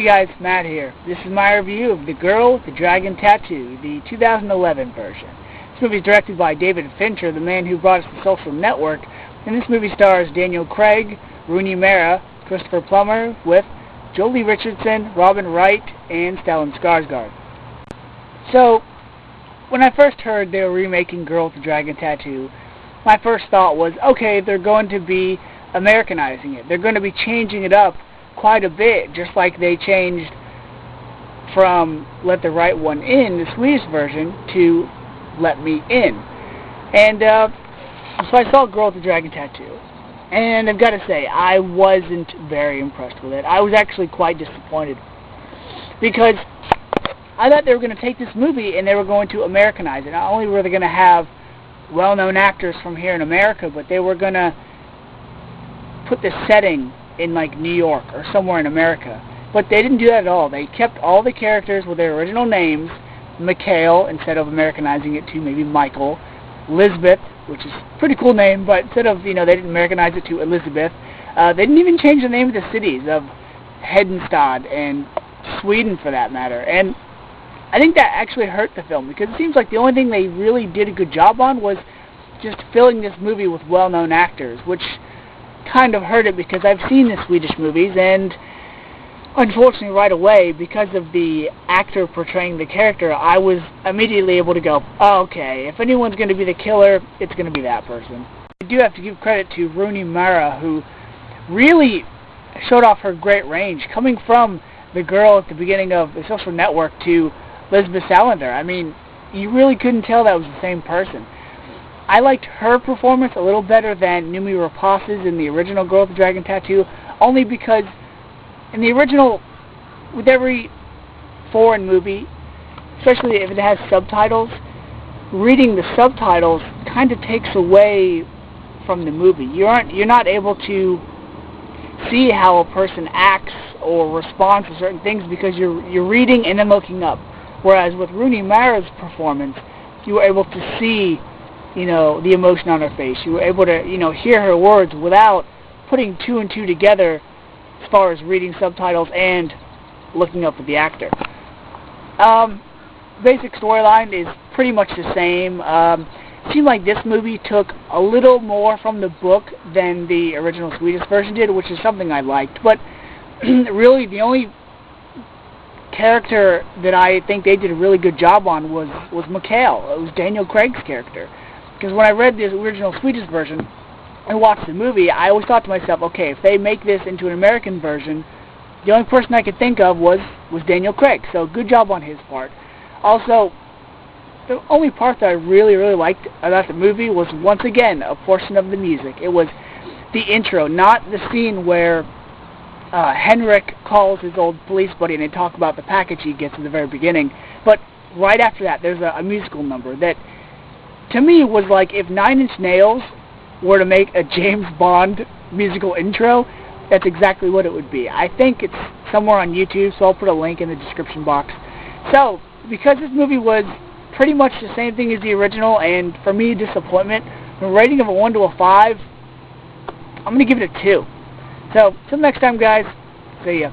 Hey guys, Matt here. This is my review of The Girl with the Dragon Tattoo, the 2011 version. This movie is directed by David Fincher, the man who brought us The Social Network, and this movie stars Daniel Craig, Rooney Mara, Christopher Plummer, with Jolie Richardson, Robin Wright, and Stellan Skarsgård. So, when I first heard they were remaking Girl with the Dragon Tattoo, my first thought was, okay, they're going to be Americanizing it. They're going to be changing it up quite a bit, just like they changed from Let the Right One In, the Swedish version, to Let Me In. And so I saw Girl with the Dragon Tattoo, and I've got to say, I wasn't very impressed with it. I was actually quite disappointed, because I thought they were going to take this movie and they were going to Americanize it. Not only were they going to have well-known actors from here in America, but they were going to put the setting in like New York or somewhere in America. But they didn't do that at all. They kept all the characters with their original names, Mikhail instead of Americanizing it to maybe Michael, Lisbeth, which is a pretty cool name, but instead of, they didn't Americanize it to Elizabeth. They didn't even change the name of the cities of Hedenstad and Sweden for that matter. And I think that actually hurt the film, because it seems like the only thing they really did a good job on was just filling this movie with well-known actors, which kind of hurt it, because I've seen the Swedish movies, and unfortunately right away, because of the actor portraying the character, I was immediately able to go, oh, okay, if anyone's going to be the killer, it's going to be that person. I do have to give credit to Rooney Mara, who really showed off her great range, coming from the girl at the beginning of The Social Network to Lisbeth Salander. I mean, you really couldn't tell that was the same person. I liked her performance a little better than Noomi Rapace's in the original Girl with the Dragon Tattoo, only because in the original, with every foreign movie, especially if it has subtitles, reading the subtitles kind of takes away from the movie. You're not able to see how a person acts or responds to certain things, because you're reading and then looking up. Whereas with Rooney Mara's performance, you were able to see the emotion on her face. You were able to, hear her words without putting two and two together as far as reading subtitles and looking up at the actor. Basic storyline is pretty much the same. It seemed like this movie took a little more from the book than the original Swedish version did, which is something I liked. But really, the only character that I think they did a really good job on was Mikhail. It was Daniel Craig's character. Because when I read the original Swedish version and watched the movie, I always thought to myself, okay, if they make this into an American version, the only person I could think of was Daniel Craig. So good job on his part. Also, the only part that I really, really liked about the movie was, once again, a portion of the music. It was the intro, not the scene where Henrik calls his old police buddy and they talk about the package he gets in the very beginning. But right after that, there's a musical number that, to me, was like if 9 Inch Nails were to make a James Bond musical intro, that's exactly what it would be. I think it's somewhere on YouTube, so I'll put a link in the description box. So, because this movie was pretty much the same thing as the original, and for me, disappointment, a rating of a 1 to a 5, I'm going to give it a 2. So, till next time, guys, see ya.